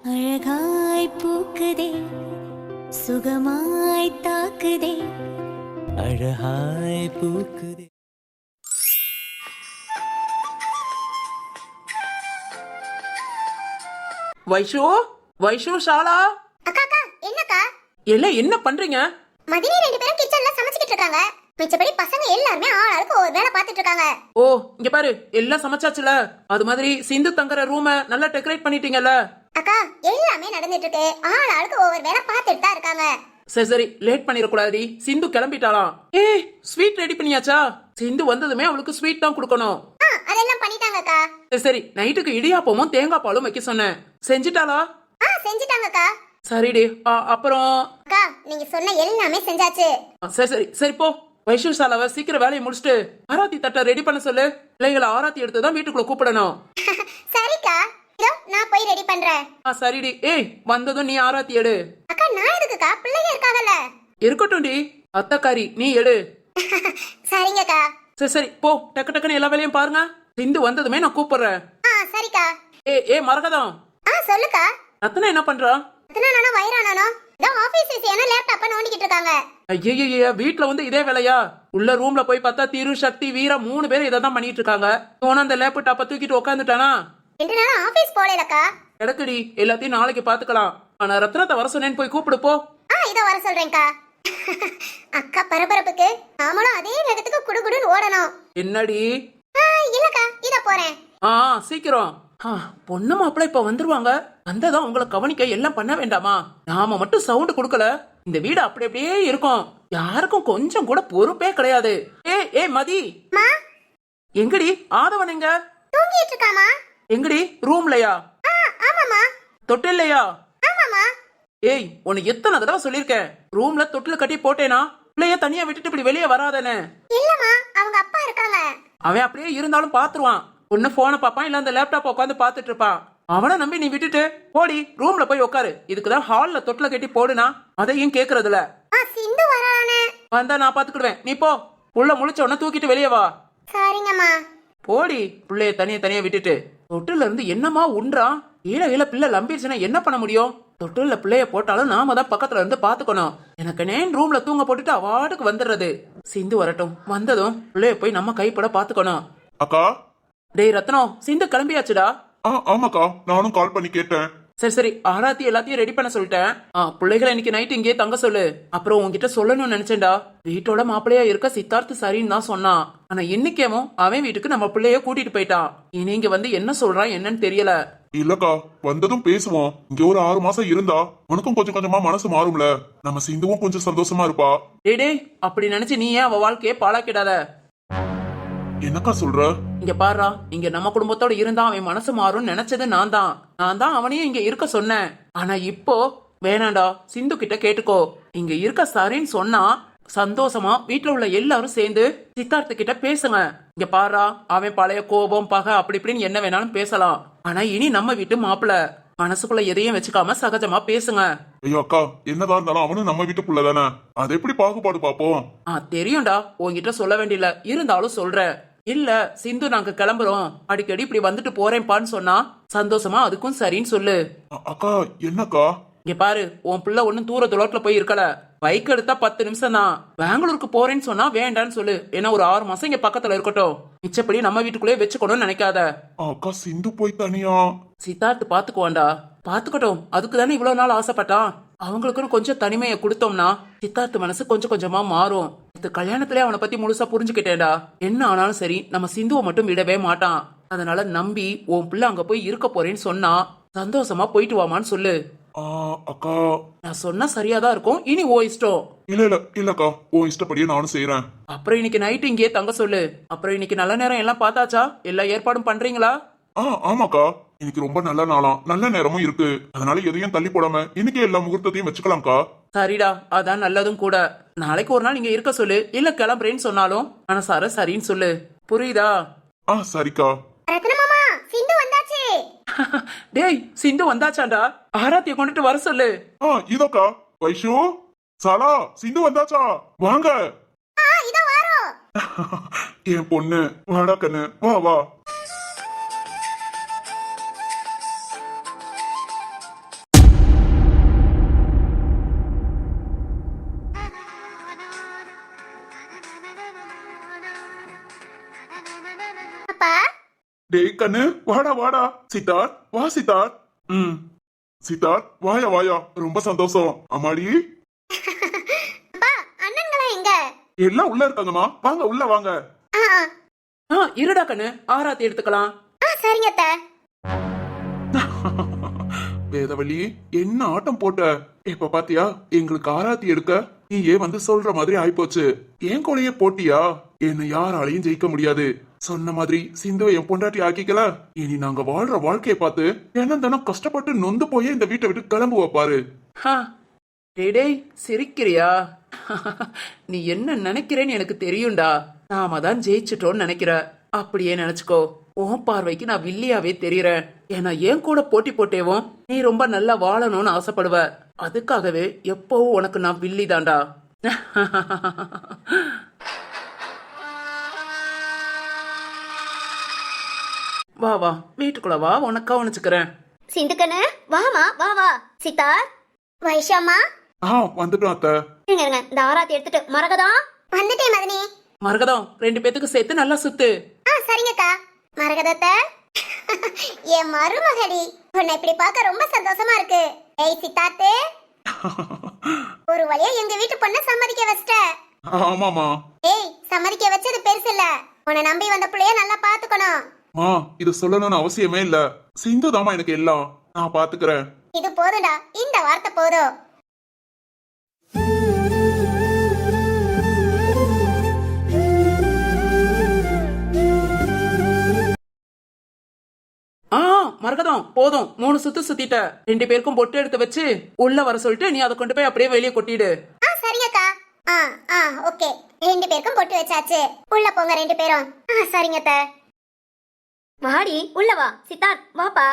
அழகாய் பூக்குதே சுகமாய் தாக்குதே அழகாய் பூக்குதே. வைஷு வைஷு ஷாலா அக்கா அக்கா என்னக்கா எல்லாம் என்ன பண்றீங்க? மதினி ரெண்டு பேரும் கிச்சன்ல சமைச்சிட்டு இருக்காங்க. மிச்சபடி பசங்க எல்லாரும் ஆளாளுக்கு ஒரு வேலை பார்த்துட்டு இருக்காங்க. ஓ இங்க பாரு, எல்லாம் சமைச்சாச்சுல. அது மாதிரி சிந்து தங்குற ரூம நல்லா டெக்கரேட் பண்ணிட்டீங்கல்ல? அக்கா எல்லாமே நடந்துட்டு இருக்கு. ஆளாளுக்கு ஒவ்வொரு வேலை பார்த்துட்டு தான் இருக்காங்க. சரி சரி, லேட் பண்ணிட கூடாது. சிந்து கிளம்பிட்டாளாம். ஏய் ஸ்வீட் ரெடி பண்ணியாச்சா? சிந்து வந்ததுமே அவளுக்கு ஸ்வீட் தான் கொடுக்கணும். அதெல்லாம் பண்ணிட்டாங்க அக்கா. சரி சரி, நைட்டுக்கு இடியாப்பமும் தேங்காய் பாலும் வைக்க சொன்னேன். செஞ்சுட்டாளா? செஞ்சுட்டாங்க அக்கா. சரிடி. அப்புறம் அக்கா நீங்க சொன்ன எல்லாமே செஞ்சாச்சு. சரி சரி சரி போ. வைஷு ஷாலாவை சீக்கிரம் வேலையை முடிச்சுட்டு ஆராத்தி தட்டை ரெடி பண்ண சொல்லு. பிள்ளைகளை ஆராத்தி எடுத்துதான் வீட்டுக்குள்ள கூப்பிடணும். சரிக்கா, இதோ நான் போய் ரெடி பண்றேன். சரிடி. ஏய் வந்ததும் நீ ஆராத்தி எடு. அக்கா நான் எதுக்குக்கா, பிள்ளைங்க இருக்காங்கல்ல. இருக்கட்டும்டி, அத்தக்காரி நீ எடு. சரிங்கக்கா. சரி சரி போ, டக்கு டக்குன்னு எல்லா வேலையும் பாருங்க. சிந்து வந்ததுமே நான் கூப்பிடுறேன். சரிக்கா. ஏ மரகதம். சொல்லுக்கா. ரத்னா என்ன பண்றா? ரத்னா வயிறானானோ இதோ ஆபீஸ் விஷயமா லேப்டாப்ப நோண்டிக்கிட்டு இருக்காங்க. ஐயய்ய, வீட்டுல வந்து இதே வேலையா? உள்ள ரூம்ல போய் பார்த்தா திரு சக்தி வீரா 3 பேரும் இதை தான் பண்ணிட்டு இருக்காங்க. இவனும் அந்த லேப்டாப்ப தூக்கிட்டு உட்காந்துட்டானா? 2 நாளா ஆபீஸ் போலேலக்கா. கிடக்குடி, எல்லாத்தையும் நாளைக்கு பாத்துக்கலாம். ஆனா ரத்னத்தை வர சொன்னேன்னு போய் கூப்பிடு போ. இதோ வர சொல்றேன்க்கா. அக்கா பரபரப்புக்கு நாமளும் அதே வேகத்துக்கு குடுகுடுன்னு ஓடணும். என்னடி? இல்லக்கா இதோ போறேன். சீக்கிரம். பொண்ணு மாப்பிள்ள இப்ப வந்துருவாங்க. வந்ததான் உங்களை கவனிக்க எல்லாம் பண்ண வேண்டாமா? நாம மட்டும் சவுண்ட் கொடுக்கல, இந்த வீடு அப்படி அப்படியே இருக்கும். யாருக்கும் கொஞ்சம் கூட பொறுப்பே கிடையாது. ஏ மதி, எங்கடி ஆதவன்? எங்க தூங்கிட்டு இருக்காமா? எங்கடி? ரூம்லயா? ஆமாமா. தொட்டில்லையா? ஆமாமா. ஏய் உனக்கு எத்தனை தடவை சொல்லிருக்கேன், ரூம்ல தொட்டில கட்டி போட்டேனா பிள்ளைய தனியா விட்டுட்டு இப்படி வெளியே வராதேன்னு. இல்லம்மா, அவங்க அப்பா இருக்காங்க. அவன் அப்படியே இருந்தாலும் பாத்துருவான். ஒண்ணு போனை பாப்பான், இல்ல அந்த லேப்டாப் உட்காந்து பாத்துட்டு இருப்பான். அவனை நம்பி நீ விட்டுட்டு போடி, ரூம்ல போய் உட்காரு. இதுக்குதான் ஹால்ல தொட்டில கட்டி போடுனா, அதையும் கேக்குறதுல. சிந்து வரானே. வந்தா நான் பாத்துக்கிடுவேன், நீ போ. புள்ள முழிச்ச உடனே தூக்கிட்டு வெளியே வா. சரிங்கம்மா. போடி, புள்ளைய தனியா விட்டுட்டு. தொட்டில இருந்து என்னமா உண்றான்? ஈழ பிள்ளை லம்பிடுச்சுன்னா என்ன பண்ண முடியும்? தொட்டில பிள்ளைய போட்டாலும் நாம தான் பக்கத்துல இருந்து பாத்துக்கணும். எனக்கு நேன் ரூம்ல தூங்க போட்டுட்டு அவாட்டுக்கு வந்துடுறது. சிந்து வரட்டும், வந்ததும் பிள்ளைய போய் நம்ம கைப்பட பாத்துக்கணும். அக்கா. டேய் ரத்னம், சிந்து கிளம்பியாச்சுடா. ஆமாக்கா, நானும் கால் பண்ணி கேட்டேன். சரி சரி, ஆராத்தி எல்லாத்தையும் ரெடி பண்ண சொல்லிட்டேன். பிள்ளைகளை இன்னைக்கு நைட் இங்கே தங்க சொல்லு. அப்புறம் உன்கிட்ட சொல்லணும்னு நினைச்சேன்டா, வீட்டோட மாப்பிள்ளையா இருக்க சித்தார்த்து சரின்னு தான் சொன்னான். ஆனா இன்னைக்கேமோ அவன் வீட்டுக்கு நம்ம பிள்ளைய கூட்டிட்டு போயிட்டான். இனி இங்க வந்து என்ன சொல்றான் என்னன்னு தெரியல. இல்லக்கா, வந்ததும் பேசுவோம். இங்க ஒரு 6 மாசம் இருந்தா உனக்கும் கொஞ்சம் கொஞ்சமா மனசு மாறும்ல. நம்ம சிந்துவும் கொஞ்சம் சந்தோஷமா இருப்பா. டேய் அப்படி நினைச்சு நீ ஏன் அவ வாழ்க்கையே பாழாக்கிடாத. என்னக்கா சொல்ற? இங்க பாருடா, இங்க நம்ம குடும்பத்தோட இருந்தா அவன் மனசு மாறும்னு நினைச்சது நான் தான் அவனையும் இங்க இருக்க சொன்னேன். ஆனா இப்போ வேணாண்டா, சிந்து கிட்ட கேட்டுக்கோ. இங்க இருக்க சரின்னு சொன்னா சந்தோஷமா வீட்டுல உள்ள எல்லாரும் சேர்ந்து சித்தார்த்த கிட்ட பேசுங்க. இங்க பாருடா, அவன் பழைய கோபம் பகை அப்படி இப்படின்னு என்ன வேணாலும் பேசலாம். ஆனா இனி நம்ம வீட்டு மாப்பிள்ள, மனசுக்குள்ள எதையும் வச்சுக்காம சகஜமா பேசுங்க. ஐயோ அக்கா, என்னதான் இருந்தாலும் அவனும் நம்ம வீட்டுக்குள்ள தானே, அது எப்படி பாகுபாடு பாப்போம்? தெரியும்டா, உன்கிட்ட சொல்ல வேண்டியல, இருந்தாலும் சொல்ற. இல்ல சிந்து நாங்க கிளம்புறோம், அடிக்கடி இப்படி வந்துட்டு போறேன்பான்னு சொன்னா சந்தோஷமா அதுக்கும் சரின்னு சொல்லு. அக்கா என்னக்கா? இங்க பாரு, உன் பிள்ளை ஒன்னும் தூர துளத்துல போய் இருக்கல. பைக் எடுத்தா 10 நிமிஷம் தான். பெங்களூருக்கு போறேன்னு சொன்னா வேண்டான்னு சொல்லு. ஏன்னா ஒரு 6 மாசம் இங்க பக்கத்துல இருக்கட்டும். மிச்சப்படி நம்ம வீட்டுக்குள்ளே வச்சுக்கணும்னு நினைக்காத. அக்கா சிந்து போய் தனியா? சித்தார்த்து பாத்துக்குவான்டா, பாத்துக்கட்டும். அதுக்கு தானே இவ்வளவு நாள் ஆசைப்பட்டான். அவங்களுக்குன்னு கொஞ்சம் தனிமையை கொடுத்தோம்னா சித்தார்த்து மனசு கொஞ்சம் கொஞ்சமா மாறும். இது கல்யாணத்திலே அவனை பத்தி முழுசா புரிஞ்சுக்கிட்டேன்டா. என்ன ஆனாலும் சரி நம்ம சிந்துவை மட்டும் விடவே மாட்டான். அதனால நம்பி உன் பிள்ளை அங்க போய் இருக்க போறேன்னு சொன்னா சந்தோஷமா போயிட்டு வாமான்னு சொல்லு. அக்கா நான் சொன்னா சரியாதான் இருக்கும். இனி ஓ இஷ்டம். இல்லக்கா, உன் இஷ்டப்படியே நானும் செய்யறேன். அப்புறம் இன்னைக்கு நைட்டு இங்கே தங்க சொல்லு. அப்புறம் இன்னைக்கு நல்ல நேரம் எல்லாம் பார்த்தாச்சா? எல்லா ஏற்பாடும் பண்றீங்களா? ஆமாக்கா, இன்னைக்கு ரொம்ப நல்ல நாளாம், நல்ல நேரமும் இருக்கு. அதனால எதையும் தள்ளி போடாம இன்னைக்கே எல்லா முகூர்த்தத்தையும் வச்சுக்கலாம்க்கா. சரிடா, அதான் நல்லதும் கூட. நாளைக்கு ஒரு நாள் இங்க இருக்க சொல்லு. இல்ல கிளம்புறேன்னு சொன்னாலும் மனசார சரின்னு சொல்லு. புரியுதா? சரிக்கா. ரத்னமாமா, சிந்து வந்தாச்சு. டேய் சிந்து வந்தாச்சாண்டா, ஆராத்திய கொண்டுட்டு வர சொல்லு. இதோக்கா. வைஷு, சாலா, சிந்து வந்தாச்சா? வாங்க. இதோ வாரோம். என் பொண்ணு, வாடா கண்ணு, வா வா. டேய் கண்ணு வாடா வாடா. சித்தார் வா சித்தார். சித்தார் வாயா வாயா, ரொம்ப சந்தோஷம். அம்மாடி அப்பா அண்ணன்களா எங்க? எல்லாம் உள்ள இருக்காங்கம்மா, வாங்க உள்ள வாங்க. ஆ இருடா கண்ணு, ஆராத்தி எடுத்துக்கலாம். சரிங்க அத்தை. வேதவள்ளி என்ன ஆட்டம் போட்ட. இப்ப பாத்தியா எங்களுக்கு ஆராத்தி எடுக்க நீயே வந்து சொல்ற மாதிரி ஆயிப்போச்சு. என் கூடயே போட்டியா? என்ன யாராலையும் ஜெயிக்க முடியாது. சொன்ன மாதிரி சிந்துவை என் பொண்டாட்டி ஆக்கிக்கல. இனி நாங்க வாழ்ற வாழ்க்கைய பார்த்து தினம் தினம் கஷ்டப்பட்டு நொந்து போயே இந்த வீட்டை விட்டு கிளம்புவ பாரு. டேய் சிரிக்கிறியா? நீ என்ன நினைக்கிறேன்னு எனக்கு தெரியும்டா. நாம தான் ஜெயிச்சிட்டோம்னு நினைக்கிற. அப்படியே நினைச்சுக்கோ. உன் பார்வைக்கு நான் வில்லியாவே தெரியறேன். ஏன்னா என் கூட போட்டி போட்டேவும் நீ ரொம்ப நல்லா வாழணும்னு ஆசைப்படுவ. அதுக்காகவே எப்பவும் உனக்கு நான் வில்லி தான்டா. வா வா வீட்டுக்குள்ள வா, உனக்கா உனச்சுக்கிறேன். சிந்துக்கண்ணு வாமா வா வா. சித்தார் வைஷாமா வந்துட்டோம் அத்தை. இருங்க இந்த ஆராத்தி எடுத்துட்டு. மரகதா வந்துட்டேன் மதனி. மரகதம் 2 பேத்துக்கு சேர்த்து நல்லா சுத்து. சரிங்கக்கா. மரகதத்தை என் மருமகடி, உன்னை இப்படி பார்க்க ரொம்ப சந்தோஷமா இருக்கு. ஏய் சித்தார்த்தே, ஒரு வழியா எங்க வீட்டு பொண்ண சம்மதிக்க வச்சிட்ட. ஆமாமா. ஏய் சம்மதிக்க வச்சது பெருசு இல்ல, உன்னை நம்பி வந்த புள்ளைய நல்லா பாத்துக்கணும். இது சொல்லணும்னு அவசியமே இல்ல. சிந்து தாமா எனக்கு எல்லாம், நான் பாத்துக்கிறேன். இது போதும்டா, இந்த வார்த்தை போதும். மரகதம் போதும், 3 சுத்து சுத்திட்ட. 2 பேருக்கும் பொட்டு எடுத்து வச்சு உள்ள வர சொல்லிட்டு நீ அதை கொண்டு போய் அப்படியே வெளியே கொட்டிடு. சரிங்கக்கா. ஓகே. 2 பேருக்கும் பொட்டு வச்சாச்சு. உள்ள போங்க 2 பேரும். சரிங்க அத்தை. வாடி உள்ள வா. சித்தார்த் வாப்பா.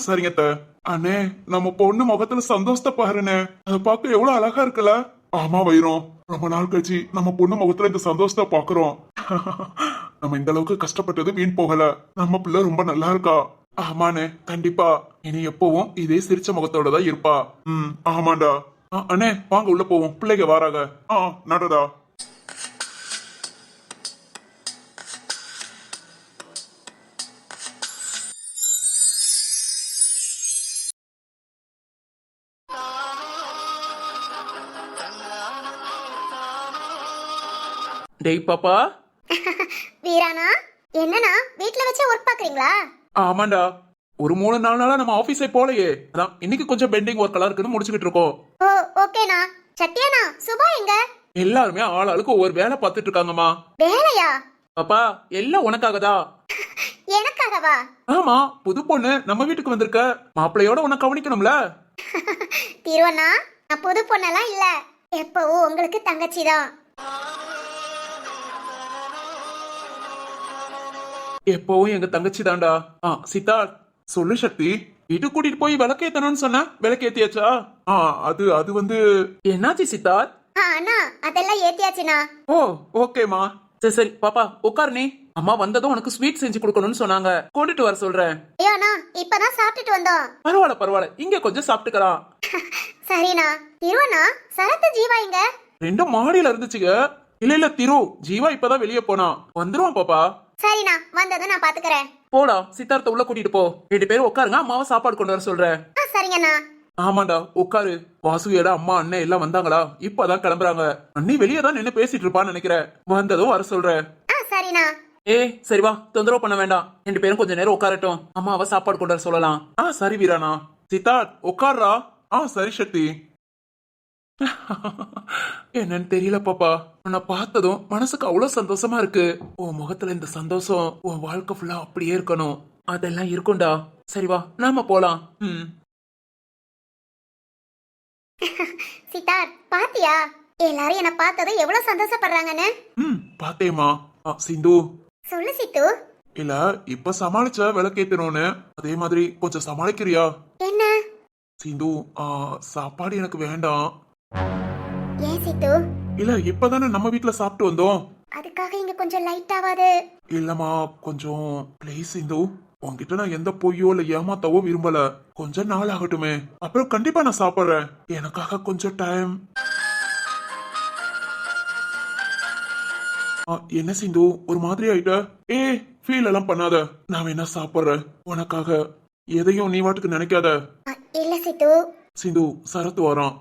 சரிங்க அத்தை. அண்ணே நம்ம பொண்ணு முகத்துல சந்தோஷத்தை பாருண்ணே. அதை பார்க்க எவ்வளவு அழகா இருக்குல்ல. ஆமா வைரம், ரொம்ப நாள் கழிச்சு நம்ம பொண்ணு முகத்துல இந்த சந்தோஷத்தை பாக்குறோம். நம்ம இந்த அளவுக்கு கஷ்டப்பட்டது வீண் போகல. நம்ம பிள்ளை ரொம்ப நல்லா இருக்கா. ஆமாண்ணே கண்டிப்பா. இனி எப்பவும் இதே சிரிச்ச முகத்தோட தான் இருப்பா. ஆமாண்டா. அண்ணே வாங்க உள்ள போவோம், பிள்ளைங்க வாராங்க. நடடா. டேய் பாப்பா. வீரானா என்னன்னா வீட்ல வச்சு ஒர்க் பாக்குறீங்களா? ஆமாண்டா, ஒரு 3-4 நாளா நம்ம ஆபீஸே போலையே. அதான் இன்னைக்கு கொஞ்சம் பெண்டிங் ஒர்க் எல்லாம் இருக்குன்னு முடிச்சுக்கிட்டு இருக்கோம். ஓகேண்ணா. சத்யானா சுபா எங்க? எல்லாருமே ஆளாளுக்கு ஒவ்வொரு வேலை பார்த்துட்டு இருக்காங்கம்மா. வேலையா? பாப்பா எல்லாம் உனக்காகதான். எனக்காகவா? ஆமா, புது பொண்ணு நம்ம வீட்டுக்கு வந்திருக்க. மாப்பிள்ளையோட உன்னை கவனிக்கணும்ல. திருவண்ணா நான் புது பொண்ணெல்லாம் இல்ல, எப்பவும் உங்களுக்கு தங்கச்சிதான். எப்பவும் எங்க தங்கச்சி தான்டா. சித்தார்த் சொல்லு சக்தி. வீட்டு கூட்டிட்டு போய் விளக்கேத்தணும்னு சொன்ன, விளக்கேத்தியாச்சா? அது வந்து என்னாச்சு சித்தார்த்? அண்ணா அதெல்லாம் ஏத்தியாச்சுண்ணா. ஓகேமா. சரி பாப்பா உட்காரு. நீ அம்மா வந்ததும் உனக்கு ஸ்வீட் செஞ்சு கொடுக்கணும்னு சொன்னாங்க, கூட்டிட்டு வர சொல்றேன். ஐயோ அண்ணா இப்பதான் சாப்பிட்டுட்டு வந்தோம். பரவாயில்ல, இங்க கொஞ்சம் சாப்பிட்டுக்கலாம். சரிண்ணா. திருவண்ணா சரத்து ஜீவா எங்க? 2 மாடியில இருந்துச்சுங்க. இல்ல திரு, ஜீவா இப்பதான் வெளியே போனா. வந்துருவான் பாப்பா. சரிண்ணா, வந்ததும் நான் பாத்துக்கிறேன். போடா, சித்தார்த்த உள்ள கூட்டிட்டு போ. 2 பேரும் உட்காருங்க, அம்மாவை சாப்பாடு கொண்டு வர சொல்றேன். சரிங்கண்ணா. ஆமாண்டா உட்காரு. வாசுகியோட அம்மா அண்ணன் எல்லாம் வந்தாங்களா? இப்பதான் கிளம்புறாங்க. அண்ணி வெளியே தான் நின்னு பேசிட்டு இருப்பான்னு நினைக்கிறேன். வந்ததும் வர சொல்றேன். சரிண்ணா. சரி வா, தொந்தரவு பண்ண வேண்டாம். 2 பேரும் கொஞ்ச நேரம் உட்காரட்டும், அம்மாவை சாப்பாடு கொண்டு வர சொல்லலாம். சரி வீரானா. சித்தார்த் உட்கார்றா. சரி சக்தி. என்னன்னு தெரியல பாப்பா, உன்னை பார்த்ததும் மனசுக்கு அவ்வளவு சந்தோஷமா இருக்கு. உன் முகத்துல இந்த சந்தோஷம் உன் வாழ்க்கை ஃபுல்லா அப்படியே இருக்கணும். அதெல்லாம் இருக்கும்டா. சரி வா நாம போலாம். சித்தார்த் பாத்தியா எல்லாரும் என்ன பார்த்ததும் எவ்வளவு சந்தோஷப்படுறாங்கன்னு? பாத்தேமா. சிந்து சொல்லு சித்து. இல்ல இப்ப சமாளிச்ச விளக்கேத்தணும்னு, அதே மாதிரி கொஞ்சம் சமாளிக்கிறியா? என்ன? சிந்து சாப்பாடு எனக்கு வேண்டாம். ஏன் சித்து? இல்ல இப்பதானே நம்ம வீட்ல சாப்பிட்டு வந்தோம், அதுக்காக இங்க கொஞ்சம் லைட் ஆவாது? இல்லம்மா கொஞ்சம் ப்ளீஸ் சிந்து. உன்கிட்ட நான் எந்த பொய்யோ இல்ல ஏமாத்தவோ விரும்பல. கொஞ்சம் நாள் ஆகட்டுமே, அப்புறம் கண்டிப்பா நான் சாப்பிடுறேன். எனக்காக கொஞ்சம் டைம். என்ன சிந்து ஒரு மாதிரி ஆயிட்ட? ஃபீல் எல்லாம் பண்ணாத. நான் வேணா சாப்பிடுறேன் உனக்காக. எதையும் நீ வாட்டுக்கு நினைக்காத. இல்ல சித்து. சிந்து, சரத்து வரான்.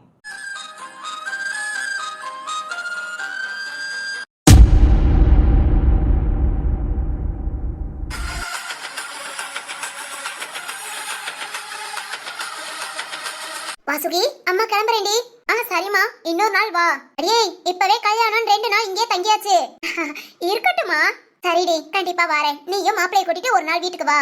வாசுகி, அம்மா கிளம்புறேன்டி. சரிம்மா, இன்னொரு நாள் வா. அடியே, இப்பவே கல்யாணம் 2 நாள் இங்கே தங்கியாச்சு. இருக்கட்டுமா. சரிடி, கண்டிப்பா வரேன். நீயும் மாப்பிளைய கூட்டிட்டு ஒரு நாள் வீட்டுக்கு வா.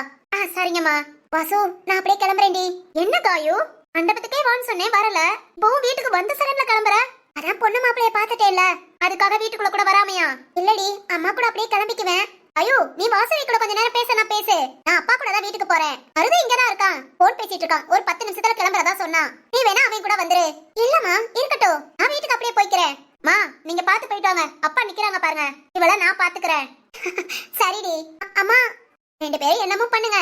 சரிங்கம்மா. வாசு, நான் அப்படியே கிளம்புறேன்டி. என்ன காயு, மண்டபத்துக்கே வான்னு சொன்னேன், வரல. இப்போ வீட்டுக்கு வந்த சடன்ல கிளம்புற? அதான் பொண்ணு மாப்பிளைய பாத்துட்டே இல்ல, அதுக்காக வீட்டுக்குள்ள கூட வராமையா? இல்லடி, அம்மா கூட அப்படியே கிளம்பிக்குவேன். ஐயோ, நீ வாசவி கூட கொஞ்ச நேரம் பேச, நான் பேசு. நான் அப்பா கூட தான் வீட்டுக்கு போறேன். மருது இங்கதான் இருக்கான், போன் பேசிட்டு இருக்கான். ஒரு 10 நிமிஷத்துல கிளம்புறதா சொன்னா. நீ வேணா அவன் கூட வந்துரு. இல்லம்மா, இருக்கட்டும், நான் வீட்டுக்கு அப்படியே போய்க்கிறேன். மா, நீங்க பாத்து போயிட்டு வாங்க. அப்பா நிக்கிறாங்க பாருங்க. இவள நான் பாத்துக்கிறேன். சரிடி. அம்மா, 2 பேரும் என்னமோ பண்ணுங்க.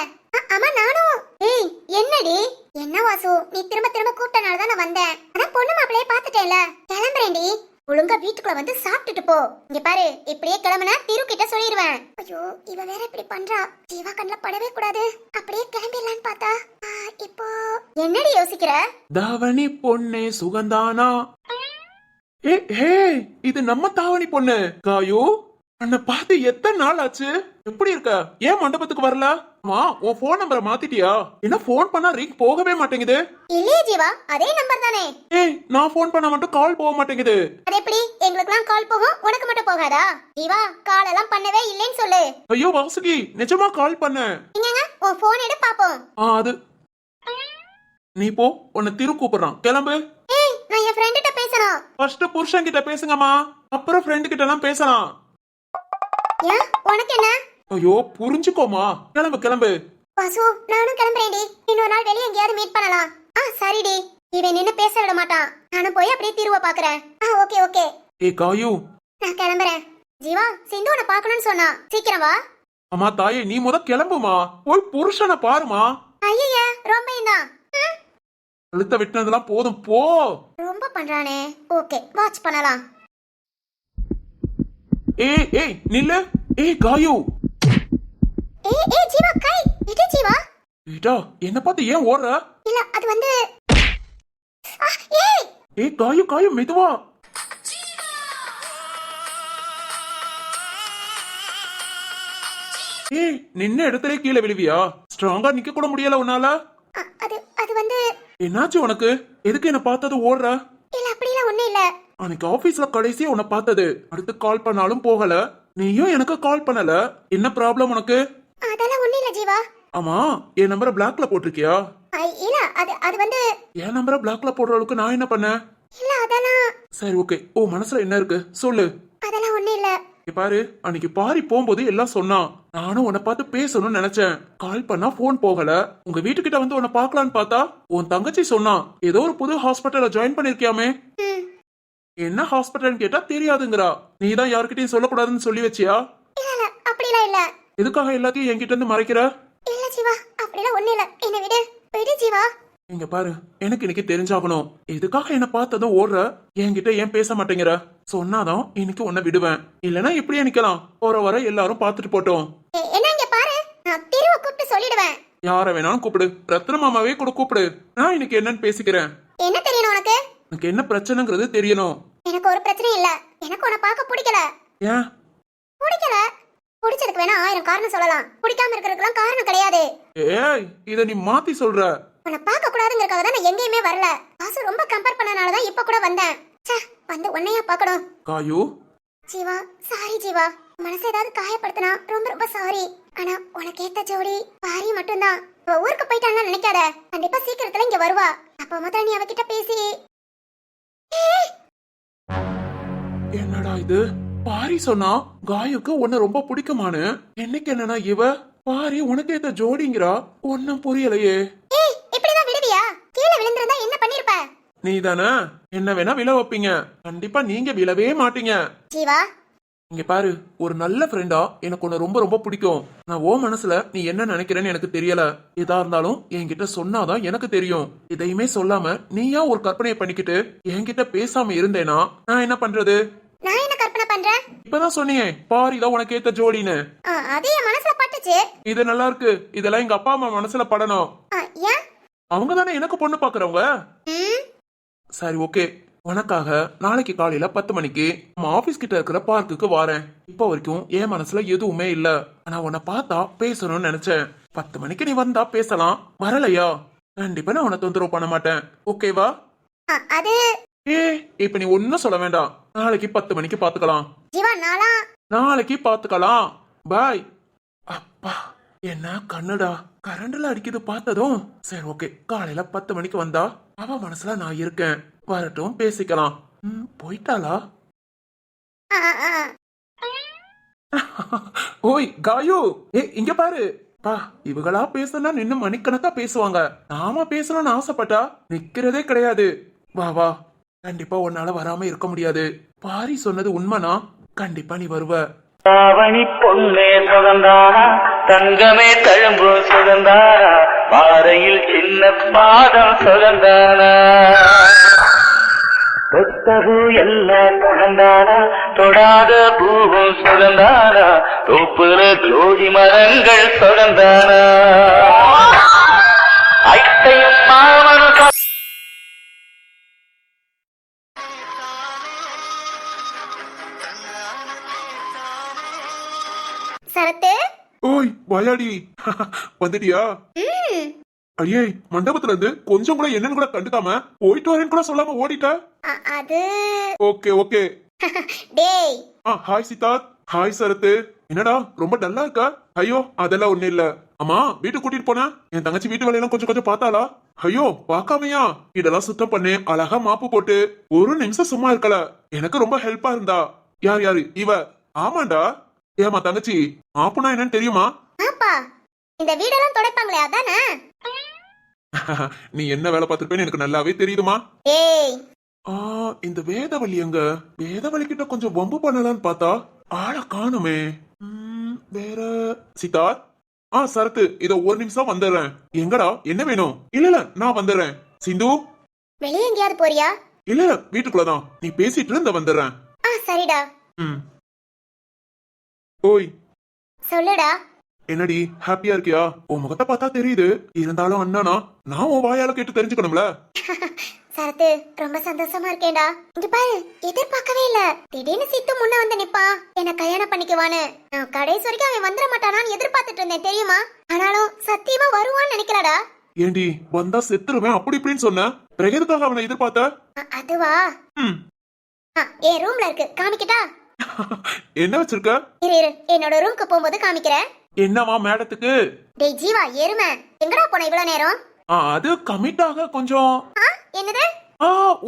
அம்மா, நானும். ஏய், என்னடி? என்ன வாசு, நீ திரும்ப திரும்ப கூப்பிட்டனால தான் நான் வந்தேன். அதான் பொண்ணு மாப்பிளைய பாத்துட்டேன்ல, கிளம்புறேன்டி. ஒழுங்கா வீட்டுக்குள்ள வந்து சாப்பிட்டுட்டு போ. இங்க பாரு, இப்படியே கிளம்புனா திரு கிட்ட சொல்லிடுவேன். ஐயோ, இவ வேற இப்படி பண்றா. ஜீவா கண்ணுல படவே கூடாது. அப்படியே கிளம்பிடலான்னு பார்த்தா இப்போ என்னடி யோசிக்கிற? தாவணி பொண்ணே சுகந்தானா. ஏ, இது நம்ம தாவணி பொண்ணு. காயு, அண்ண பார்த்து எத்தனை நாள் ஆச்சு? எப்படி இருக்க? ஏன் மண்டபத்துக்கு வரல? உன் போன் நம்பரை மாத்திட்டியா? என்ன போன் பண்ணா ரிங் போகவே மாட்டேங்குது. இல்லையே ஜீவா, அதே நம்பர் தானே. ஏய், நான் போன் பண்ணா மட்டும் கால் போக மாட்டேங்குது. அது எப்படி? எங்களுக்குலாம் கால் போகும், உனக்கு மட்டும் போகாதா? ஜீவா, கால் எல்லாம் பண்ணவே இல்லைன்னு சொல்லு. ஐயோ வாசுகி, நிஜமா கால் பண்ண. இங்கங்க உன் போன் எடு பாப்போம். அது நீ போ, உன்னை திரு கூப்பிடுறான், கிளம்பு. ஏய், நான் என் ஃப்ரெண்ட் கிட்ட பேசணும். ஃபர்ஸ்ட் புருஷன் கிட்ட பேசுங்கம்மா, அப்புறம் ஃப்ரெண்ட் கிட்ட எல்லாம் பேசலாம். ஏன், உனக்கு என்ன? ஐயோ, புரிஞ்சுக்கோமா, கிளம்பு கிளம்பு. வாசு, நானும் கிளம்புறேன்டி. இன்னொரு நாள் வெளிய எங்கேயாவது மீட் பண்ணலாம். சரிடி. இவன் நின்னு பேச விட மாட்டான். நானும் போய் அப்படியே திருவ பாக்குறேன். Okay okay. ஏ காயு, நான் கிளம்புறேன். ஜீவா, சிந்து உன்னை பாக்கணும்னு சொன்னா, சீக்கிரம் வா. அம்மா தாயே, நீ முத கிளம்புமா, போய் புருஷனை பாருமா. ஐயா, ரொம்ப தான். அழுத்த விட்டுனதெல்லாம் போதும், போ. ரொம்ப பண்றானே. ஓகே, வாட்ச் பண்ணலாம். ஏய் நில்லு. ஏய் காயு. ஏய் ஜீவா, கை இது. ஜீவா, ஏடா, என்ன பார்த்து ஏன் ஓடுற? இல்ல, அது வந்து ஏய். ஏய் காயு, காயு மெதுவா. ஏய், நின்ன இடத்துல கீழே விழுவியா? ஸ்ட்ராங்கா நிக்க கூட முடியல உன்னால? அது அது வந்து என்னாச்சு உனக்கு? எதுக்கு என்ன பார்த்தது ஓடுற? இல்ல, அப்படிலாம் ஒண்ணு இல்ல. அன்னைக்கு ஆபீஸ்ல கடைசியா உன்னை பார்த்தது, அடுத்து கால் பண்ணாலும் போகல, நீயும் எனக்கு கால் பண்ணல. என்ன ப்ராப்ளம் உனக்கு? அதெல்லாம் ஒண்ணு இல்ல ஜீவா. ஆமா, என் நம்பரை பிளாக்ல போட்டிருக்கியா? இல்ல, அது அது வந்து என் நம்பரை பிளாக்ல போடுற அளவுக்கு நான் என்ன பண்ணேன்? இல்ல, அதெல்லாம் சரி ஓகே, ஓ மனசுல என்ன இருக்கு சொல்லு. அதெல்லாம் ஒண்ணு இல்ல. இங்க பாரு, அன்னைக்கு பாரி போகும்போது எல்லாம் சொன்னான். நானும் உன்னை பார்த்து பேசணும்னு நினைச்சேன். கால் பண்ணா போன் போகல. உங்க வீட்டுக்கிட்ட வந்து உன்னை பார்க்கலான்னு பார்த்தா உன் தங்கச்சி சொன்னான், ஏதோ ஒரு புது ஹாஸ்பிட்டல்ல ஜாயின் பண்ணிருக்கியாமே. என்ன ஹாஸ்பிட்டல்னு கேட்டா தெரியாதுங்கிறா. நீ தான் யாருக்கிட்டையும் சொல்லக்கூடாதுன்னு சொல்லி வச்சியா? இல்ல, அப்படிலாம் இல்ல. எதுக்காக எல்லாத்தையும் என்கிட்ட இருந்து மறைக்கிற? இல்ல ஜீவா, அப்படிலாம் ஒண்ணு இல்ல. என்ன விடு, விடு ஜீவா. இங்க பாரு, எனக்கு இன்னைக்கு தெரிஞ்சாகணும். எதுக்காக என்ன பார்த்ததும் ஓடுற? என்கிட்ட ஏன் பேச மாட்டேங்கிற? சொன்னாதான் இன்னைக்கு உன்னை விடுவேன். இல்லனா இப்படியே நிக்கலாம். போற வர எல்லாரும் பார்த்துட்டு போட்டோம். என்ன, இங்க பாரு, நான் திருவ கூப்பிட்டு சொல்லிடுவேன். யார வேணாலும் கூப்பிடு, ரத்ன மாமாவே கூட கூப்பிடு. நான் இன்னைக்கு என்னன்னு பேசிக்கிறேன். என்ன தெரியணும் உனக்கு? எனக்கு என்ன பிரச்சனைங்கிறது தெரியணும். எனக்கு ஒரு பிரச்சனை இல்ல. எனக்கு உன்னை பார்க்க பிடிக்கல. ஏன் பிடிக்கல? பிடிச்சதுக்கு வேணா 1000 காரணம் சொல்லலாம். பிடிக்காம இருக்கிறதுக்குலாம் காரணம் கிடையாது. ஏய், இத நீ மாத்தி சொல்ற. உன்னை பார்க்க கூடாதுங்கிறதுக்காக தான் நான் எங்கேயுமே வரல. காசு ரொம்ப கம்பேர் பண்ணனால தான் இப்ப கூட வந்தேன். வந்து உன்னையா பார்க்கணும். காயு, ஜீவா, சாரி ஜீவா. மனசை ஏதாவது காயப்படுத்தினா ரொம்ப ரொம்ப சாரி. ஆனா உனக்கு ஏத்த ஜோடி பாரி மட்டும்தான். ஊருக்கு போயிட்டான்னு நினைக்காத. கண்டிப்பா சீக்கிரத்துல இங்க வருவா. அப்ப மாத்திரம் நீ அவகிட்ட பேசி. என்னடா இது? பாரி சொன்னா காயுக்கு உன்னை ரொம்ப பிடிக்குமான்னு. என்னைக்கு என்னன்னா இவ பாரி உனக்கு ஏத்த ஜோடிங்கிறா. ஒன்னும் புரியலையே. இப்படிதான் விடுவியா? கீழே விழுந்திருந்தா என்ன பண்ணிருப்ப? நீ தானே என்ன வேணா விழ வைப்பீங்க. கண்டிப்பா நீங்க விழவே மாட்டீங்க. ஜீவா, இங்க பாரு, ஒரு நல்ல ஃப்ரெண்டா எனக்கு உன்னை ரொம்ப ரொம்ப பிடிக்கும். நான் ஓ மனசுல நீ என்ன நினைக்கிறேன்னு எனக்கு தெரியல. எதா இருந்தாலும் என்கிட்ட சொன்னாதான் எனக்கு தெரியும். எதையுமே சொல்லாம நீயா ஒரு கற்பனையை பண்ணிக்கிட்டு என்கிட்ட பேசாம இருந்தேனா நான் என்ன பண்றது? நான் என்ன கற்பனை பண்றேன்? இப்பதான் சொன்னீங்க பாரிதான் உனக்கு ஏத்த ஜோடின்னு. அது என் மனசுல பட்டுச்சு. வந்துருச்சு. இது நல்லா இருக்கு. இதெல்லாம் எங்க அப்பா அம்மா மனசுல படணும். ஏன்? அவங்க தானே எனக்கு பொண்ணு பாக்குறவங்க. ம், சரி ஓகே, உனக்காக நாளைக்கு காலையில 10 மணிக்கு நம்ம ஆபீஸ் கிட்ட இருக்கிற பார்க்குக்கு வரேன். இப்ப வரைக்கும் என் மனசுல எதுவுமே இல்ல. ஆனா உன்னை பார்த்தா பேசணும்னு நினைச்சேன். 10 மணிக்கு நீ வந்தா பேசலாம். வரலையா கண்டிப்பா நான் உன்னை தொந்தரவு பண்ண மாட்டேன். ஓகேவா? அது இப்ப நீ ஒன்னும் சொல்ல வேண்டாம். நாளைக்கு 10 மணிக்கு பாத்துக்கலாம். ஜீவா நாளா நாளைக்கு பாத்துக்கலாம். பாய். அப்பா என்ன கண்ணுடா, கரண்ட்ல அடிக்குது பார்த்ததும். சரி ஓகே, காலையில 10 மணிக்கு வந்தா அவ மனசுல நான் இருக்கேன். வரட்டும், பேசிக்கலாம். போயிட்டாளா? ஓய் காயு, இங்க பாரு. பா, இவங்களா பேசனா நின்னு மணிக்கணக்கா பேசுவாங்க. நாம பேசணும்னு ஆசைப்பட்டா நிக்கிறதே கிடையாது. வா வா, கண்டிப்பா உன்னால வராம இருக்க முடியாது. பாரி சொன்னது உண்மைனா கண்டிப்பா நீ வருவ. ஆவணி பொண்ணே சுகந்தாரா, தங்கமே தழும்பு சுகந்தாரா, பாறையில் சின்ன பாதம் சுகந்தாரா, தொட்டது எல்லாம் சுகந்தாரா, தொடாத பூவும் சுகந்தாரா, தோப்புல ஜோடி மரங்கள் சுகந்தாரா, ஐட்டையும் மாமனும் சரத்து. ஓய் வாயாடி, வந்துட்டியா? ஐயே, மண்டபத்துல இருந்து கொஞ்சம் கூட என்னன்னு கூட கண்டுக்காம போயிட்டு வரேன்னு கூட சொல்லாம ஓடிட்ட. அது ஓகே ஓகே. டேய். ஹாய் சித்தார்த். ஹாய் சரத்து. என்னடா ரொம்ப டல்லா இருக்கா? ஐயோ அதெல்லாம் ஒண்ணு இல்ல. அம்மா வீட்டுக்கு கூட்டிட்டு போனேன். என் தங்கச்சி வீட்டு வேலையெல்லாம் கொஞ்சம் கொஞ்சம் பார்த்தாளா? ஐயோ பார்க்காமையா? இதெல்லாம் சுத்தம் பண்ணி அழகா மாப்பு போட்டு ஒரு நிமிஷம் சும்மா இருக்கல. எனக்கு ரொம்ப ஹெல்ப்பா இருந்தா. யார் யாரு இவ? ஆமாண்டா. ஏமா தங்கச்சி, மாப்புனா என்னன்னு தெரியுமா? ஆப்பா, இந்த வீடெல்லாம் துடைப்பாங்களே அதானே? நீ என்ன வேலை பார்த்திருப்பேன்னு எனக்கு நல்லாவே தெரியுதுமா. ஏய், இந்த வேதவழி எங்க? வேதவழி கிட்ட கொஞ்சம் வம்பு பண்ணலான்னு பார்த்தா ஆளை காணுமே. வேற சித்தார்த். சரத்து, இத ஒரு நிமிஷம் வந்துடுறேன். எங்கடா, என்ன வேணும்? இல்ல நான் வந்துடுறேன். சிந்து, வெளியே எங்கேயாவது போறியா? இல்ல வீட்டுக்குள்ளதான். நீ பேசிட்டு இருந்த வந்துடுறேன். சரிடா. ஓய் சொல்லுடா. என்னடி, ஹாப்பியா இருக்கியா? உன் முகத்தை பார்த்தா தெரியுது. இருந்தாலும் அண்ணனா நான் உன் வாயால கேட்டு தெரிஞ்சுக்கணும்ல. சரத்து, ரொம்ப சந்தோஷமா இருக்கேன்டா. இங்க பாரு, எதிர்பார்க்கவே இல்ல. திடீர்னு சித்து முன்ன வந்து நிப்பான், என்ன கல்யாணம் பண்ணிக்குவான்னு. நான் கடைசி வரைக்கும் அவன் வந்துட மாட்டானான்னு எதிர்பார்த்துட்டு இருந்தேன் தெரியுமா? ஆனாலும் சத்தியமா வருவான்னு நினைக்கலடா. ஏண்டி, வந்தா செத்துருவேன் அப்படி இப்படின்னு சொன்ன. பிறகு எதுக்காக அவனை எதிர்பார்த்த? அதுவா, என் ரூம்ல இருக்கு, காமிக்கிட்டா? என்ன வச்சிருக்க? இரு என்னோட ரூம்க்கு போகும்போது காமிக்கிறேன். என்னவா மேடத்துக்கு? டேய் ஜீவா எருமை, எங்கடா போன இவ்வளவு நேரம்? அது கமிட் ஆக கொஞ்சம். என்னது?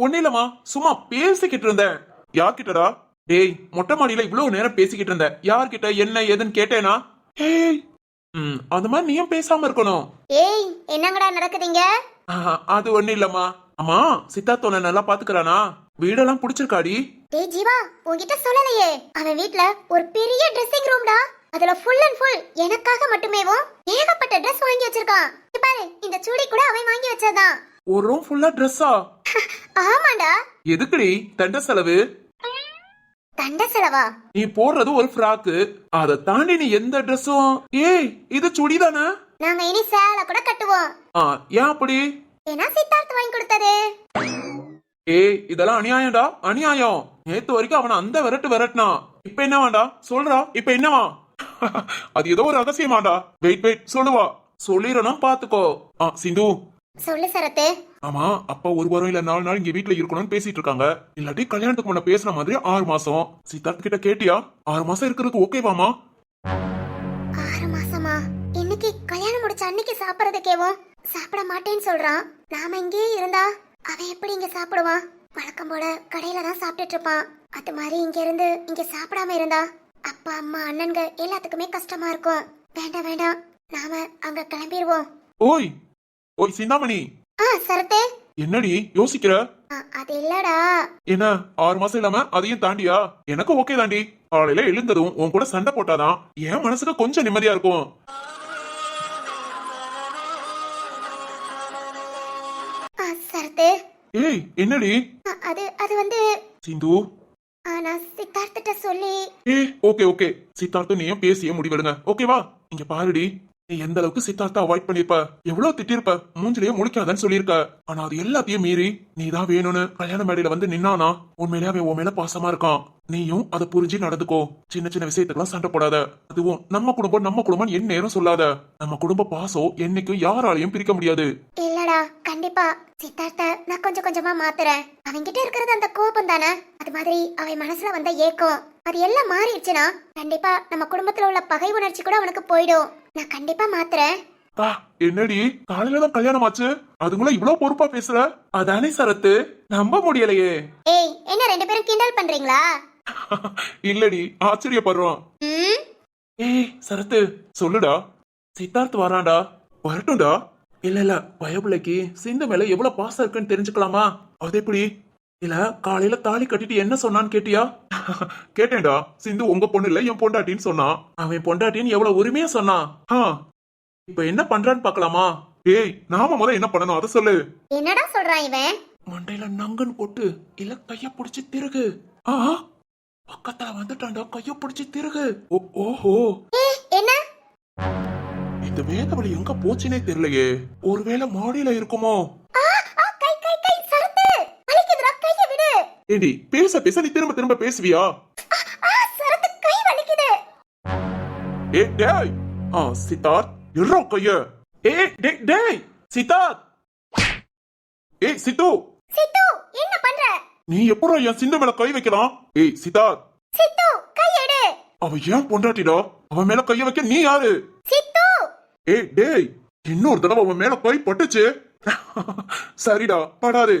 ஒண்ணு இல்லம்மா, சும்மா பேசிக்கிட்டு இருந்தேன். யார்கிட்டடா? டேய், மொட்டை மாடியில இவ்வளவு நேரம் பேசிக்கிட்டு இருந்த. யார்கிட்ட என்ன ஏதுன்னு கேட்டேனா? ஏய், அந்த மாதிரி நீயும் பேசாம இருக்கணும். ஏய், என்னங்கடா நடக்குதுங்க? அது ஒண்ணு இல்லம்மா. அம்மா, சித்தார்த் உன்னை நல்லா பாத்துக்கறானா? வீடெல்லாம் பிடிச்சிருக்காடி? டேய் ஜீவா, உன்கிட்ட சொல்லலையே. அவன் வீட்ல ஒரு பெரிய ட்ரெஸ்ஸிங் ரூம்டா. அதுல ஃபுல் அண்ட் ஃபுல் எனக்காக மட்டுமேவும் ஏகப்பட்ட ட்ரெஸ் வாங்கி வச்சிருக்கான். பாரு, இந்த சுடி கூட அவன் வாங்கி வச்சதான். ஒரு ரூம் ஃபுல்லா ட்ரெஸ்ஸா? ஆமாடா. எதுக்குடி தண்ட செலவு? தண்ட செலவா? நீ போடுறது ஒரு ஃப்ராக்கு, அதை தாண்டி நீ எந்த ட்ரெஸ்ஸும். ஏய், இது சுடி தானே? நாங்க இனி சேலை கூட கட்டுவோம். ஏன் அப்படி? ஏன்னா சித்தார்த் வாங்கி கொடுத்தது. ஏய், இதெல்லாம் அநியாயம்டா, அநியாயம். நேத்து வரைக்கும் அவனை அந்த விரட்டுனா, இப்ப என்னவாண்டா சொல்றா? இப்ப என்னவா? அது ஏதோ ஒரு ரகசியமாடா. வெயிட் சொல்லுவா. சொல்லிடணும் பாத்துக்கோ. சிந்து. சொல்லு சரத்து. ஆமா, அப்பா ஒரு வாரம் இல்ல 4 நாள் இங்க வீட்டுல இருக்கணும்னு பேசிட்டு இருக்காங்க. இல்லாட்டி கல்யாணத்துக்கு முன்ன பேசுன மாதிரி 6 மாசம். சித்தார்த் கிட்ட கேட்டியா? 6 மாசம் இருக்கிறதுக்கு ஓகேவாமா? 6 மாசமா? இன்னைக்கு கல்யாணம் முடிச்ச அன்னைக்கு சாப்பிடறதுக்கேவும் சாப்பிட மாட்டேன்னு சொல்றான். நாம இங்கே இருந்தா அவன் எப்படி இங்க சாப்பிடுவான்? வழக்கம் போல கடையில தான் சாப்பிட்டுட்டு இருப்பான். அது மாதிரி இங்க இருந்து இங்க சாப்பிடாம இருந்தா அப்பா அம்மா அண்ணன்க எல்லாத்துக்குமே கஷ்டமா இருக்கும். வேண்டாம், நாம அங்க கிளம்பிடுவோம். ஓய் சிந்தாமணி. சரத்து. என்னடி யோசிக்கிற? அது இல்லடா. என்ன 6 மாசம் இல்லாம அதையும் தாண்டியா? எனக்கு ஓகே தாண்டி. காலையில எழுந்ததும் உன் கூட சண்டை போட்டாதான் என் மனசுக்கு கொஞ்சம் நிம்மதியா இருக்கும். சரத்து. ஏய், என்னடி? அது வந்து சிந்து, நான் சித்தார்த்திட்ட சொல்லி. ஓகே சித்தார்த்தும் நீயும் பேசிய முடிவெடுங்க. ஓகேவா? இங்க பாருடி, நீ எந்த அளவுக்கு சித்தார்த்த அவாய்ட் பண்ணிருப்ப, எவ்வளவு திட்டிருப்ப, மூஞ்சிலேயே முழிக்காதன்னு சொல்லியிருக்க. ஆனா அது எல்லாத்தையும் மீறி நீதான் வேணும்னு கல்யாண மேடையில வந்து நின்னானா உண்மையிலே அவன் உன் மேல பாசமா இருக்கான். நீயும் அதை புரிஞ்சு நடந்துக்கோ. சின்ன சின்ன விஷயத்துக்கெல்லாம் சண்டை போடாத. அதுவும் நம்ம குடும்பம் என் நேரம் சொல்லாத. நம்ம குடும்ப பாசம் என்னைக்கும் யாராலையும் பிரிக்க முடியாது. இல்லடா, கண்டிப்பா சித்தார்த்த நான் கொஞ்சம் கொஞ்சமா மாத்துறேன். அவன்கிட்ட இருக்கிறது அந்த கோபம் தானே, அது மாதிரி அவன் மனசுல வந்த ஏக்கம் அது எல்லாம் மாறிடுச்சுன்னா கண்டிப்பா நம்ம குடும்பத்துல உள்ள பகை உணர்ச்சி கூட அவனுக்கு போயிடும். நான் கண்டிப்பா மாத்துறேன். என்னடி காலையில தான் கல்யாணம் ஆச்சு, அதுக்குள்ள இவ்வளவு பொறுப்பா பேசுற? அதானே சரத்து, நம்ப முடியலையே. ஏய், என்ன ரெண்டு பேரும் கிண்டல் பண்றீங்களா? இல்லடி, ஆச்சரியப்படுறோம். ஏய் சரத்து, சொல்லுடா. சித்தார்த் வரான்டா. வரட்டும்டா. இல்ல பயபிள்ளைக்கு சிந்து மேல எவ்வளவு பாசம் இருக்குன்னு தெரிஞ்சுக்கலாமா? அது எப்படி? இல்ல காலையில தாலி கட்டிட்டு என்ன சொன்னான்னு கேட்டியா? கேட்டேன்டா. சிந்து உங்க பொண்ணு இல்ல என் பொண்டாட்டின்னு சொன்னான். அவன் பொண்டாட்டின்னு எவ்வளவு உரிமையா சொன்னான். இப்ப என்ன பண்றான்னு பாக்கலாமா? ஏய், நாம முத என்ன பண்ணணும் அதை சொல்லு. என்னடா சொல்றான் இவன்? மண்டையில நங்கன் போட்டு இல்ல கைய புடிச்சு திருகு. பக்கத்துல வந்துட்டான்டா, கைய புடிச்சு திருகு. ஓஹோ, என்ன இந்த வேதவழி எங்க போச்சுனே தெரியலையே. ஒருவேளை மாடியில இருக்குமோ? ஏடி பேச பேச நீ திரும்ப திரும்ப பேசுவியா? ஏ டேய், சித்தார்த் இருறோ கைய. டேய் சித்தார்த். ஏய் சித்து, என்ன பண்ற? நீ எப்பறா என் சிந்து மேல கை வைக்கலாம்? ஏய் சித்தார்த், கை எடு. அவ ஏன் பொண்டாட்டிடா, அவன் மேல கைய வைக்க நீ யாரு? ஏய் டேய், இன்னொரு தடவை அவன் மேல கை பட்டுச்சு. சரிடா, படாது.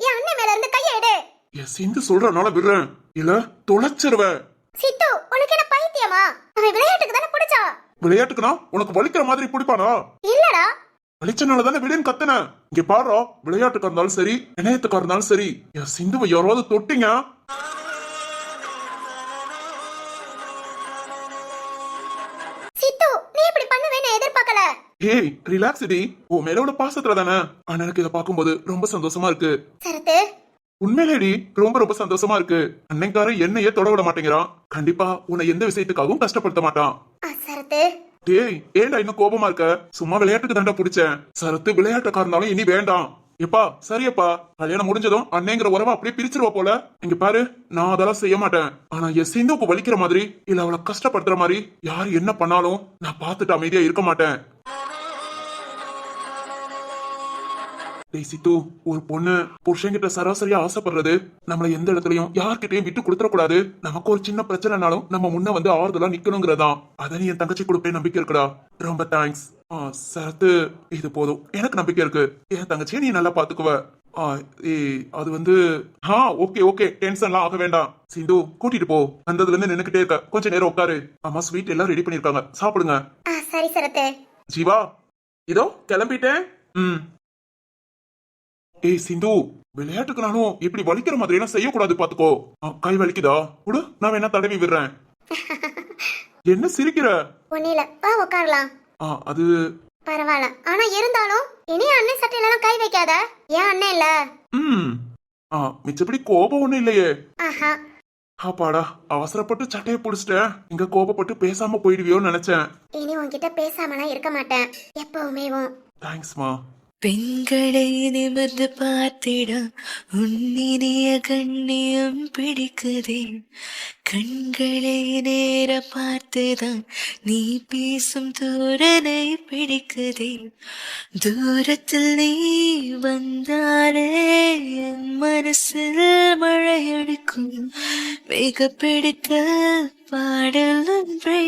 என் அண்ணன் மேல இருந்து கைய எடு. என் சிந்து சொல்றனால விடுறேன், இல்ல தொலைச்சிருவேன். உனக்கு என்ன பைத்தியமா? அவன் விளையாட்டுக்கு தானே பிடிச்சா. விளையாட்டுக்குனா உனக்கு வலிக்கிற மாதிரி பிடிப்பானா? இல்லடா, வலிச்சனால தானே விடுன்னு கத்துன. இங்க பாரு, விளையாட்டுக்கா இருந்தாலும் சரி இணையத்துக்கா இருந்தாலும் சரி என் சிந்துவை யாராவது தொட்டிங்க. நீ இப்படி பண்ணுவேன்னு எதிர்பார்க்கல. ஏய் ரிலாக்ஸ் டி, உன் மேல உள்ள பாசத்துல தானே. ஆனா எனக்கு இதை பார்க்கும்போது ரொம்ப சந்தோஷமா இருக்கு. சரத்து, உண்மையிலேடி ரொம்ப ரொம்ப சந்தோஷமா இருக்கு. அன்னைக்காரன் என்னையே தொட விட மாட்டேங்கிறான். கண்டிப்பா உன்னை எந்த விஷயத்துக்காகவும் கஷ்டப்படுத்த மாட்டான். சரத்து, டேய் ஏன்டா இன்னும் கோபமா இருக்க? சும்மா விளையாட்டுக்கு தாண்டா பிடிச்சேன். சரத்து விளையாட்டுக்கா இருந்தாலும் இனி வேண்டாம். எப்பா சரியப்பா, கல்யாணம் முடிஞ்சதும் அண்ணேங்கிற உறவை அப்படியே பிரிச்சிருவா போல. இங்க பாரு, நான் அதெல்லாம் செய்ய மாட்டேன். ஆனா என் சிந்துக்கு வலிக்கிற மாதிரி இல்ல அவளை கஷ்டப்படுத்துற மாதிரி யாரு என்ன பண்ணாலும் நான் பார்த்துட்டு அமைதியா இருக்க மாட்டேன். டேய் சித்து, ஒரு பொண்ணு புருஷன்கிட்ட சராசரியா ஆசைப்படுறது நம்மள எந்த இடத்துலயும் யார்கிட்டயும் விட்டு கொடுத்துட கூடாது. நமக்கு ஒரு சின்ன பிரச்சனைனாலும் நம்ம முன்ன வந்து ஆறுதலா நிக்கணுங்கிறதான். அத நீ என் தங்கச்சி கொடுப்பே நம்பிக்கை இருக்குடா. ரொம்ப தேங்க்ஸ். சரத்து, இது போதும், எனக்கு நம்பிக்கை இருக்கு. என் தங்கச்சியை நீ நல்லா பாத்துக்குவ. அது வந்து ஓகே, டென்ஷன்லாம் ஆக வேண்டாம். சிந்து கூட்டிட்டு போ. வந்ததுல இருந்து நின்னுக்கிட்டே இருக்க, கொஞ்ச நேரம் உட்காரு. அம்மா ஸ்வீட் எல்லாம் ரெடி பண்ணிருக்காங்க, சாப்பிடுங்க. சரி சரத்து. ஜீவா, இதோ கிளம்பிட்டேன். ஏய் சிந்து, விளையாட்டுக்குனாலும் இப்படி வலிக்கிற மாதிரி எல்லாம் செய்யக்கூடாது பாத்துக்கோ. கை வலிக்குதா? குடு, நான் வேணா தடவி விடுறேன். என்ன சிரிக்கிற? ஒண்ணில வா உட்காரலாம். அது பரவாயில்ல, ஆனா இருந்தாலும் இனி அண்ணன் சட்டையில கை வைக்காத. ஏன் அண்ணன் இல்ல? மிச்சப்படி கோபம் ஒண்ணு இல்லையே. ஆஹா, அப்பாடா, அவசரப்பட்டு சட்டையை புடிச்சிட்டேன். இங்க கோபப்பட்டு பேசாம போயிடுவியோன்னு நினைச்சேன். இனி உன்கிட்ட பேசாமலாம் இருக்க மாட்டேன் எப்பவுமே. தேங்க்ஸ்மா. பெண்களை நிமிர்ந்து பார்த்திட உன்னினிய கண்ணியம் பிடிக்குதே. கண்களை நேர பார்த்துதான் நீ பேசும் தூரனை பிடிக்குதே. தூரத்தில் நீ வந்தாலே என் மனசில் மழையடிக்கும். மிக பிடித்த பாடல் ஒன்றை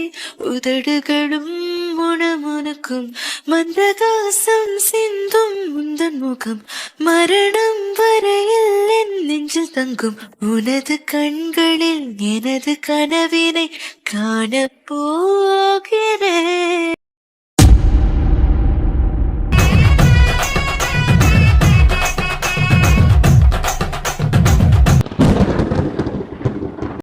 உதடுகளும் முணுமுணுக்கும். மந்தகாசம் சிந்தும் உந்தன் முகம் மரணம் வரையில் என் நெஞ்சில் தங்கும். உனது கண்களில் எனது கனவினை காணப் போகிறேன்.